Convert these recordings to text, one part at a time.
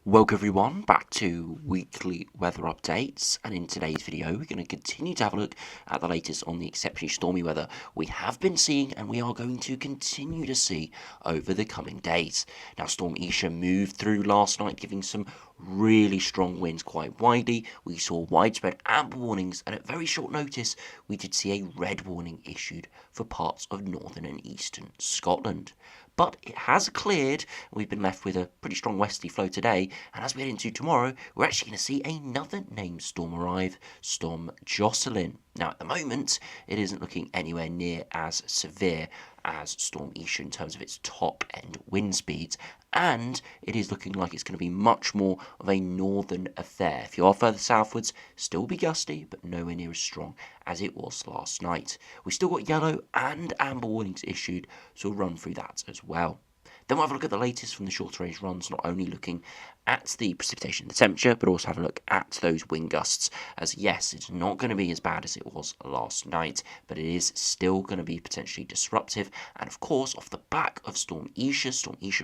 Welcome everyone back to weekly weather updates, and in today's video we're going to continue to have a look at the latest on the exceptionally stormy weather we have been seeing and we are going to continue to see over the coming days. Now, Storm Isha moved through last night, giving some really strong winds quite widely. We saw widespread amber warnings, and at very short notice we did see a red warning issued for parts of northern and eastern Scotland. But it has cleared, and we've been left with a pretty strong westerly flow today, and as we head into tomorrow, we're actually going to see another named storm arrive, Storm Jocelyn. Now, at the moment, it isn't looking anywhere near as severe as Storm Isha in terms of its top-end wind speeds, and it is looking like it's going to be much more of a northern affair. If you are further southwards, still be gusty, but nowhere near as strong as it was last night. We still got yellow and amber warnings issued, so we'll run through that as well. Then we'll have a look at the latest from the shorter range runs, not only looking at the precipitation and the temperature, but also have a look at those wind gusts, as yes, it's not going to be as bad as it was last night, but it is still going to be potentially disruptive. And of course, off the back of Storm Isha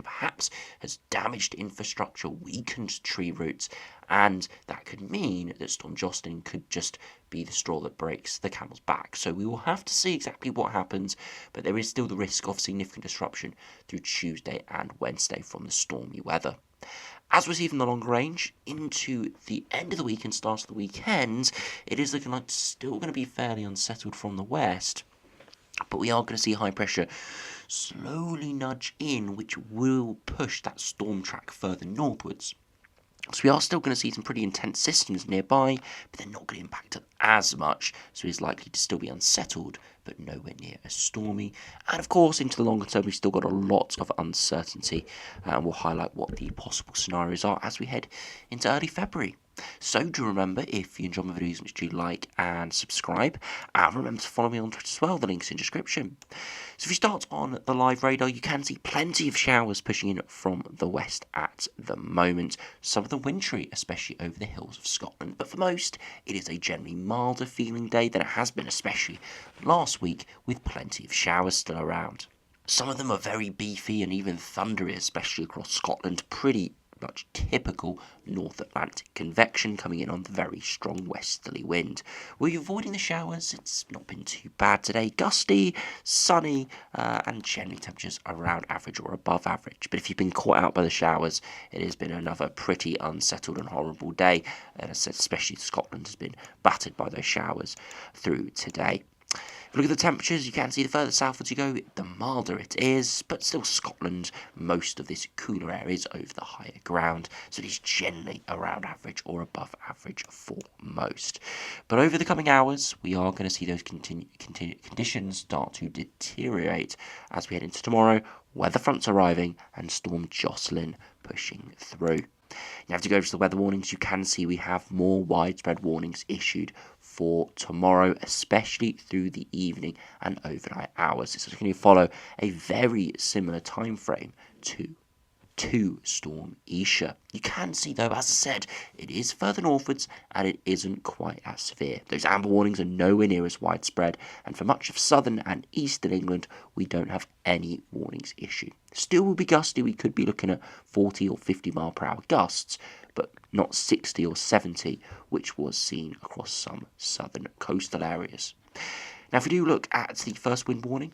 perhaps has damaged infrastructure, weakened tree roots, and that could mean that Storm Jocelyn could just be the straw that breaks the camel's back. So we will have to see exactly what happens, but there is still the risk of significant disruption through Tuesday and Wednesday from the stormy weather. As we see from the longer range, into the end of the week and start of the weekend, it is looking like it's still going to be fairly unsettled from the west. But we are going to see high pressure slowly nudge in, which will push that storm track further northwards. So we are still going to see some pretty intense systems nearby, but they're not going to impact it as much, so it's likely to still be unsettled, but nowhere near as stormy. And of course, into the longer term, we've still got a lot of uncertainty, and we'll highlight what the possible scenarios are as we head into early February. So do remember, if you enjoy my videos, make sure you like and subscribe, and remember to follow me on Twitter as well, the link's in the description. So if you start on the live radar, you can see plenty of showers pushing in from the west at the moment, some of them wintry, especially over the hills of Scotland, but for most, it is a generally milder feeling day than it has been, especially last week, with plenty of showers still around. Some of them are very beefy and even thundery, especially across Scotland, pretty much typical North Atlantic convection coming in on the very strong westerly wind. Were you avoiding the showers? It's not been too bad today. Gusty, sunny, and generally temperatures around average or above average. But if you've been caught out by the showers, it has been another pretty unsettled and horrible day. And as I said, especially Scotland has been battered by those showers through today. If you look at the temperatures, you can see the further southwards you go, the milder it is, but still Scotland, most of this cooler area is over the higher ground, so it is generally around average or above average for most. But over the coming hours, we are going to see those conditions start to deteriorate as we head into tomorrow, weather fronts arriving and Storm Jocelyn pushing through. Now, if you go over to the weather warnings, you can see we have more widespread warnings issued for tomorrow, especially through the evening and overnight hours. This is going to follow a very similar time frame to Storm Isha. You can see, though, as I said, it is further northwards and it isn't quite as severe. Those amber warnings are nowhere near as widespread, and for much of southern and eastern England, we don't have any warnings issued. Still will be gusty. We could be looking at 40 or 50 mile per hour gusts, but not 60 or 70, which was seen across some southern coastal areas. Now, if we do look at the first wind warning,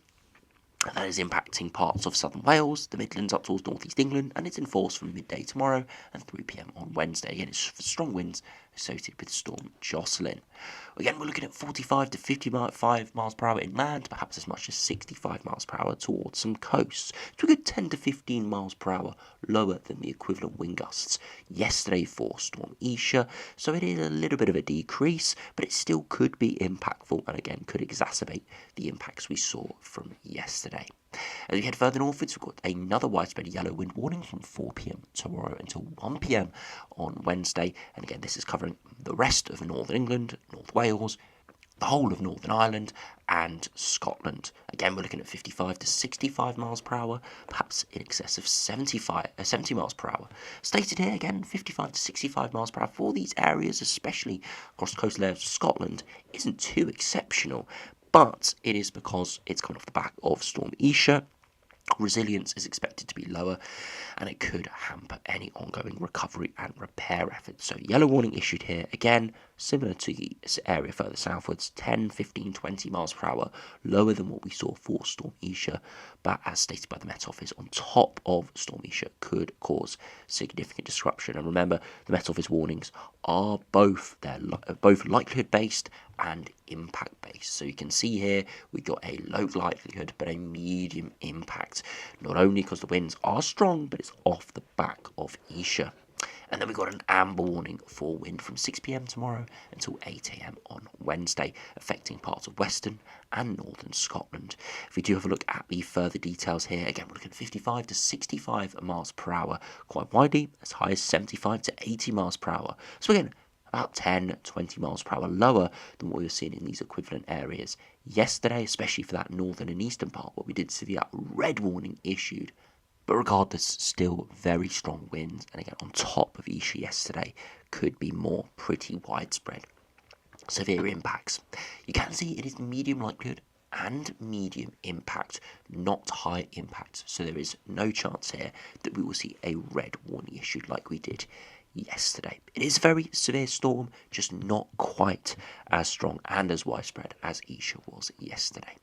that is impacting parts of southern Wales, the Midlands up towards northeast England, and it's in force from midday tomorrow and 3 p.m. on Wednesday. Again, it's for strong winds associated with Storm Jocelyn. Again, we're looking at 45 to 55 miles per hour inland, perhaps as much as 65 miles per hour towards some coasts. So a good 10 to 15 miles per hour lower than the equivalent wind gusts yesterday for Storm Isha. So it is a little bit of a decrease, but it still could be impactful and again could exacerbate the impacts we saw from yesterday. As we head further northwards, we've got another widespread yellow wind warning from 4 p.m. tomorrow until 1 p.m. on Wednesday. And again, this is covering the rest of northern England, North Wales, the whole of Northern Ireland and Scotland. Again, we're looking at 55 to 65 miles per hour, perhaps in excess of 70 miles per hour. Stated here, again, 55 to 65 miles per hour for these areas, especially across the coastal areas of Scotland, isn't too exceptional. But it is because it's coming off the back of Storm Isha, Resilience is expected to be lower, and it could hamper any ongoing recovery and repair efforts. So yellow warning issued here, again, similar to the area further southwards, 10, 15, 20 miles per hour, lower than what we saw for Storm Isha, but as stated by the Met Office, on top of Storm Isha could cause significant disruption. And remember, the Met Office warnings are both likelihood based and impact based. So you can see here we got a low likelihood but a medium impact, not only because the winds are strong, but it's off the back of Isha. And then we got an amber warning for wind from 6 p.m. tomorrow until 8 a.m. on Wednesday, affecting parts of western and northern Scotland. If we do have a look at the further details here, again, we're looking at 55 to 65 miles per hour, quite widely, as high as 75 to 80 miles per hour. So again, about 10, 20 miles per hour lower than what we were seeing in these equivalent areas yesterday, especially for that northern and eastern part, where we did see that red warning issued. But regardless, still very strong winds, and again, on top of Isha yesterday, could be more pretty widespread. Severe impacts. You can see it is medium likelihood and medium impact, not high impact. So there is no chance here that we will see a red warning issued like we did yesterday. It is a very severe storm, just not quite as strong and as widespread as Isha was yesterday.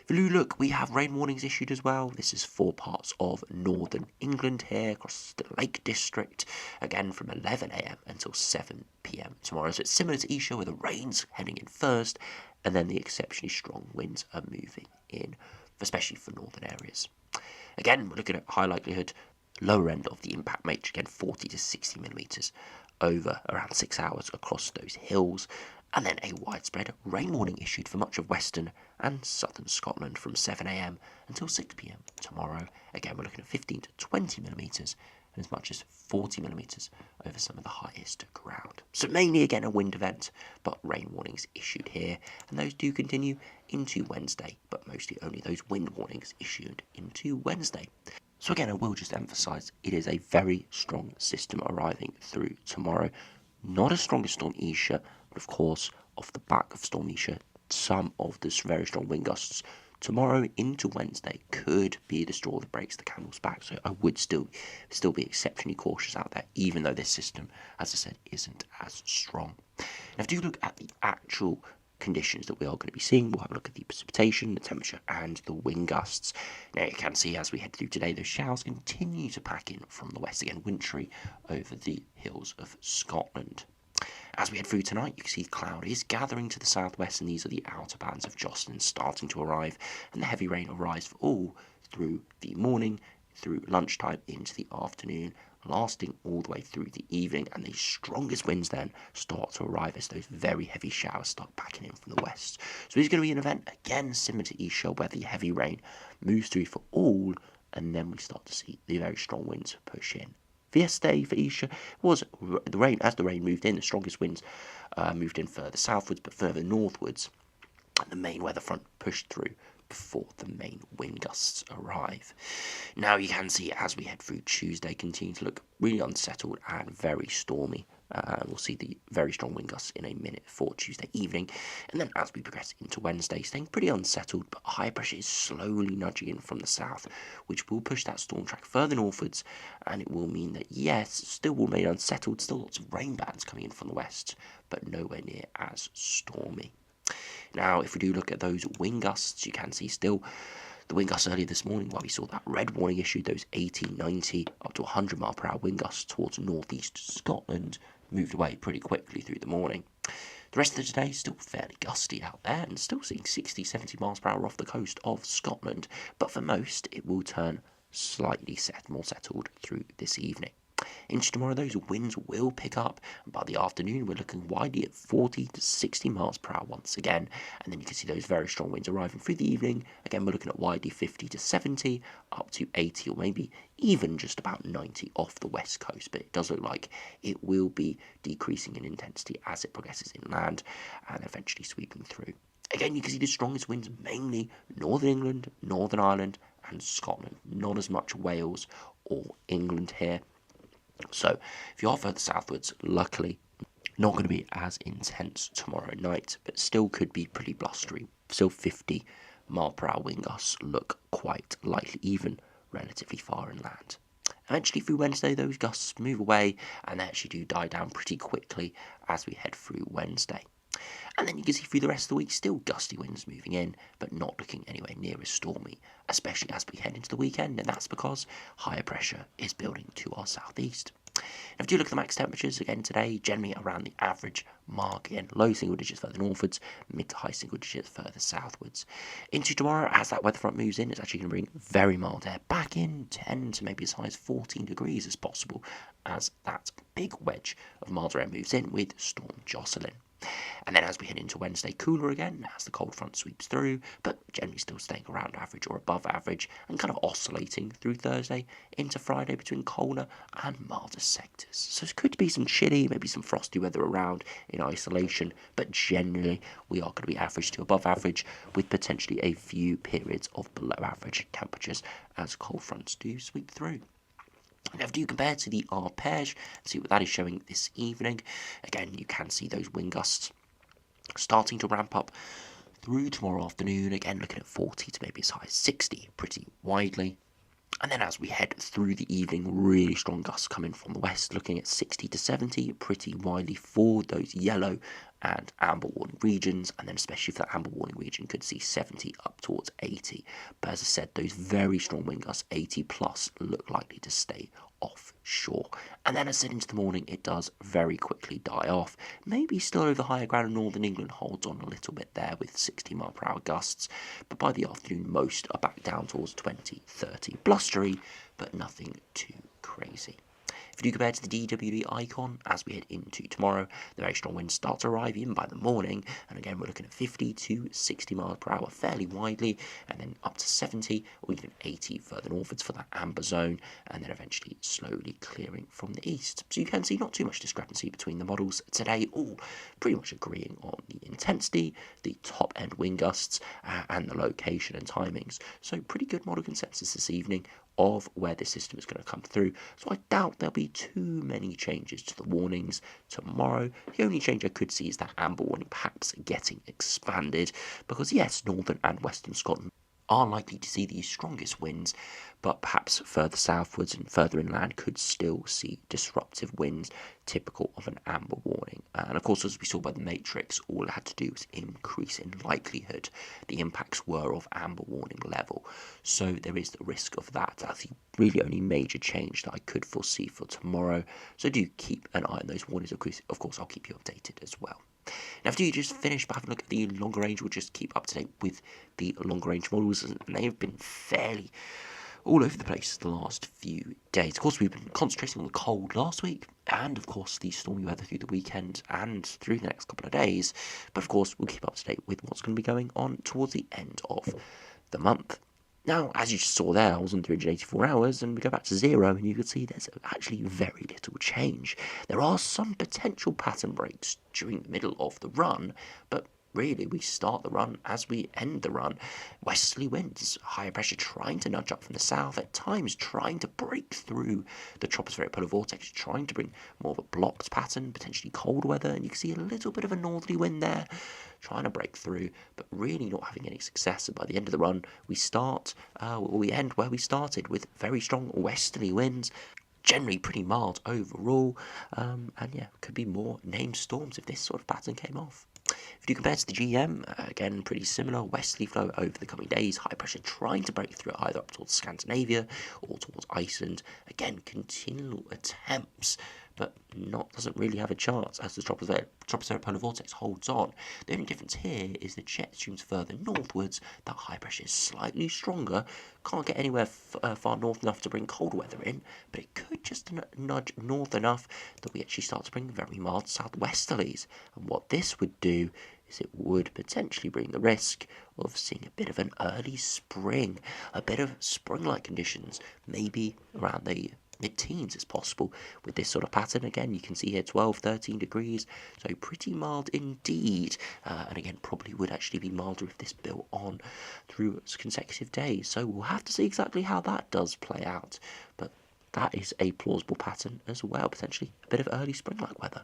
If you look, we have rain warnings issued as well. This is for parts of northern England here, across the Lake District, again from 11 a.m. until 7 p.m. tomorrow. So it's similar to Isha, where the rain's heading in first, and then the exceptionally strong winds are moving in, especially for northern areas. Again, we're looking at high likelihood, lower end of the impact matrix, again 40 to 60 millimetres over around 6 hours across those hills. And then a widespread rain warning issued for much of western and southern Scotland from 7 a.m. until 6 p.m. tomorrow. Again, we're looking at 15 to 20 millimetres and as much as 40 millimetres over some of the highest ground. So mainly, again, a wind event, but rain warnings issued here. And those do continue into Wednesday, but mostly only those wind warnings issued into Wednesday. So again, I will just emphasise it is a very strong system arriving through tomorrow. Not as strong as Storm Isha, but of course, off the back of Storm Isha, some of the very strong wind gusts tomorrow into Wednesday could be the straw that breaks the camel's back. So I would still be exceptionally cautious out there, even though this system, as I said, isn't as strong. Now, if you look at the actual conditions that we are going to be seeing, we'll have a look at the precipitation, the temperature, and the wind gusts. Now, you can see as we head through today, those showers continue to pack in from the west, again wintry over the hills of Scotland. As we head through tonight, you can see cloud is gathering to the southwest, and these are the outer bands of Jocelyn starting to arrive, and the heavy rain will rise for all through the morning, through lunchtime into the afternoon, lasting all the way through the evening, and the strongest winds then start to arrive as those very heavy showers start packing in from the west. So it's going to be an event, again, similar to Isha, where the heavy rain moves through for all, and then we start to see the very strong winds push in. Yesterday for Isha was the rain. As the rain moved in, the strongest winds moved in further southwards, but further northwards, and the main weather front pushed through before the main wind gusts arrive. Now you can see as we head through Tuesday, continue to look really unsettled and very stormy. We'll see the very strong wind gusts in a minute for Tuesday evening, and then as we progress into Wednesday, staying pretty unsettled, but high pressure is slowly nudging in from the south, which will push that storm track further northwards, and it will mean that yes, still will remain unsettled, still lots of rain bands coming in from the west, but nowhere near as stormy. Now, if we do look at those wind gusts, you can see still the wind gusts earlier this morning, while we saw that red warning issued, those 80, 90, up to 100 mile per hour wind gusts towards northeast Scotland, moved away pretty quickly through the morning. The rest of the day still fairly gusty out there, and still seeing 60, 70 miles per hour off the coast of Scotland, but for most it will turn slightly more settled through this evening. Into tomorrow, those winds will pick up, and by the afternoon we're looking widely at 40 to 60 miles per hour once again, and then you can see those very strong winds arriving through the evening. Again, we're looking at widely 50 to 70, up to 80, or maybe even just about 90 off the west coast, but it does look like it will be decreasing in intensity as it progresses inland and eventually sweeping through. Again, you can see the strongest winds mainly Northern England, Northern Ireland and Scotland, not as much Wales or England here. So, if you are further southwards, luckily, not going to be as intense tomorrow night, but still could be pretty blustery. Still 50 mile/hour wind gusts look quite likely, even relatively far inland. Eventually through Wednesday, those gusts move away and they actually do die down pretty quickly as we head through Wednesday. And then you can see through the rest of the week, still gusty winds moving in, but not looking anywhere near as stormy, especially as we head into the weekend, and that's because higher pressure is building to our southeast. Now, if you look at the max temperatures again today, generally around the average mark, again, low single digits further northwards, mid to high single digits further southwards. Into tomorrow, as that weather front moves in, it's actually going to bring very mild air back in, 10 to maybe as high as 14 degrees as possible, as that big wedge of milder air moves in with Storm Jocelyn. And then as we head into Wednesday, cooler again as the cold front sweeps through, but generally still staying around average or above average, and kind of oscillating through Thursday into Friday between colder and milder sectors. So it could be some chilly, maybe some frosty weather around in isolation, but generally we are going to be average to above average, with potentially a few periods of below average temperatures as cold fronts do sweep through. Now, if you compare to the arpege, see what that is showing this evening, again, you can see those wind gusts starting to ramp up through tomorrow afternoon, again looking at 40 to maybe as high as 60 pretty widely. And then as we head through the evening, really strong gusts coming from the west, looking at 60 to 70 pretty widely for those yellow and amber warning regions, and then especially for that amber warning region could see 70 up towards 80. But as I said, those very strong wind gusts, 80 plus, look likely to stay offshore. And then as I said, into the morning, it does very quickly die off. Maybe still over the higher ground of northern England holds on a little bit there with 60 mile/hour gusts, but by the afternoon most are back down towards 20, 30, blustery, but nothing too crazy. If you do compare to the DWD icon, as we head into tomorrow, the very strong winds start to arrive in by the morning, and again we're looking at 50 to 60 miles/hour fairly widely, and then up to 70 or even 80 further northwards for that amber zone, and then eventually slowly clearing from the east. So you can see not too much discrepancy between the models today, all pretty much agreeing on the intensity, the top end wind gusts, and the location and timings. So pretty good model consensus this evening of where this system is going to come through. So I doubt there'll be too many changes to the warnings tomorrow. The only change I could see is that amber warning perhaps getting expanded, because yes, northern and western Scotland are likely to see the strongest winds, but perhaps further southwards and further inland could still see disruptive winds typical of an amber warning. And of course, as we saw by the matrix, all it had to do was increase in likelihood the impacts were of amber warning level. So there is the risk of that. That's the really only major change that I could foresee for tomorrow. So do keep an eye on those warnings. Of course, I'll keep you updated as well. Now, after you just finish by having a look at the longer range, we'll just keep up to date with the longer range models, and they've been fairly all over the place the last few days. Of course, we've been concentrating on the cold last week, and of course the stormy weather through the weekend and through the next couple of days. But of course, we'll keep up to date with what's going to be going on towards the end of the month. Now, as you just saw there, I was on 384 hours, and we go back to 0, and you can see there's actually very little change. There are some potential pattern breaks during the middle of the run, but really we start the run as we end the run. Westerly winds, higher pressure trying to nudge up from the south, at times trying to break through the tropospheric polar vortex, trying to bring more of a blocked pattern, potentially cold weather, and you can see a little bit of a northerly wind there, trying to break through, but really not having any success. And by the end of the run, we end where we started, with very strong westerly winds, generally pretty mild overall, and yeah, could be more named storms if this sort of pattern came off. If you compare to the GM, again, pretty similar, westerly flow over the coming days, high pressure trying to break through either up towards Scandinavia or towards Iceland. Again, continual attempts, but doesn't really have a chance as the tropospheric polar vortex holds on. The only difference here is the jet streams further northwards, that high pressure is slightly stronger, can't get anywhere far north enough to bring cold weather in, but it could just nudge north enough that we actually start to bring very mild southwesterlies. And what this would do is it would potentially bring the risk of seeing a bit of an early spring, a bit of spring-like conditions, maybe around the mid-teens is possible with this sort of pattern. Again, you can see here 12, 13 degrees, so pretty mild indeed, and again probably would actually be milder if this built on through consecutive days. So we'll have to see exactly how that does play out, but that is a plausible pattern as well, potentially a bit of early spring-like weather.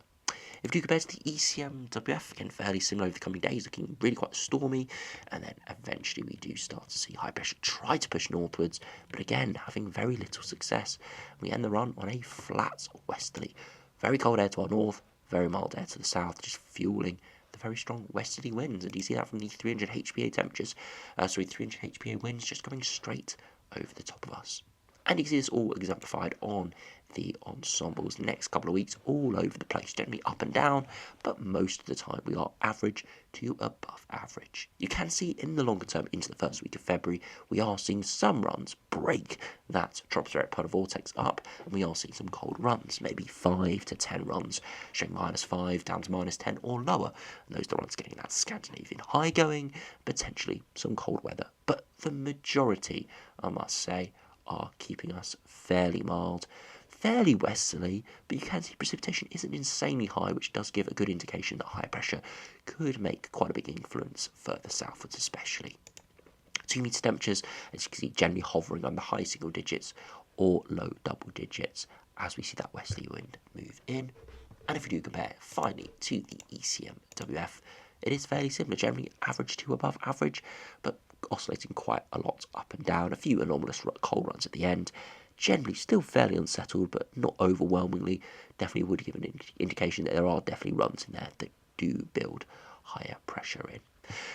If you compare to the ECMWF, again fairly similar over the coming days, looking really quite stormy, and then eventually we do start to see high pressure try to push northwards, but again having very little success. We end the run on a flat westerly. Very cold air to our north, very mild air to the south, just fueling the very strong westerly winds. And you see that from the 300 HPA temperatures, 300 HPA winds just going straight over the top of us. And you see this all exemplified on the ensembles the next couple of weeks, all over the place, generally up and down, but most of the time we are average to above average. You can see in the longer term, into the first week of February, we are seeing some runs break that tropospheric polar vortex up, and we are seeing some cold runs, maybe 5 to 10 runs, showing -5 down to -10 or lower, and those are the ones getting that Scandinavian high going, potentially some cold weather. But the majority, I must say, are keeping us fairly mild, fairly westerly, but you can see precipitation isn't insanely high, which does give a good indication that high pressure could make quite a big influence further southwards especially. 2 meter temperatures, as you can see, generally hovering on the high single digits or low double digits as we see that westerly wind move in. And if we do compare finally to the ECMWF, it is fairly similar, generally average to above average, but oscillating quite a lot up and down, a few anomalous cold runs at the end. Generally still fairly unsettled, but not overwhelmingly. Definitely would give an indication that there are definitely runs in there that do build higher pressure in.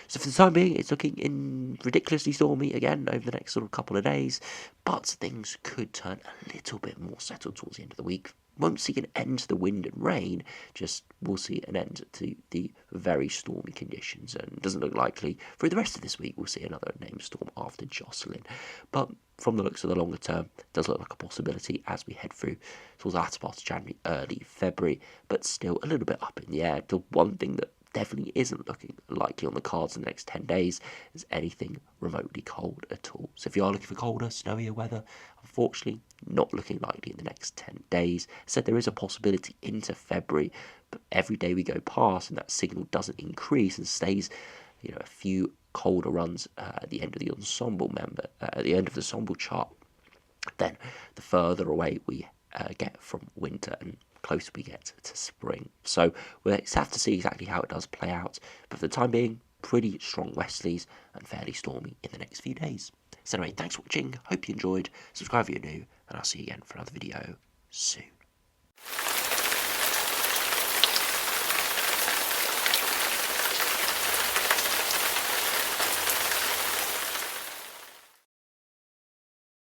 So for the time being, it's looking ridiculously stormy again over the next sort of couple of days, but things could turn a little bit more settled towards the end of the week. Won't see an end to the wind and rain, just we'll see an end to the very stormy conditions, and it doesn't look likely through the rest of this week we'll see another named storm after Jocelyn. But from the looks of the longer term, it does look like a possibility as we head through towards the latter part of January, early February, but still a little bit up in the air. The one thing that definitely isn't looking likely on the cards in the next 10 days is anything remotely cold at all. So if you are looking for colder, snowier weather, unfortunately not looking likely in the next 10 days. So there is a possibility into February, but every day we go past and that signal doesn't increase and stays, a few colder runs at the end of the ensemble at the end of the ensemble chart, then the further away we get from winter and closer we get to spring. So we'll have to see exactly how it does play out, but for the time being, pretty strong westerlies and fairly stormy in the next few days. So anyway, thanks for watching, hope you enjoyed, subscribe if you're new, and I'll see you again for another video soon.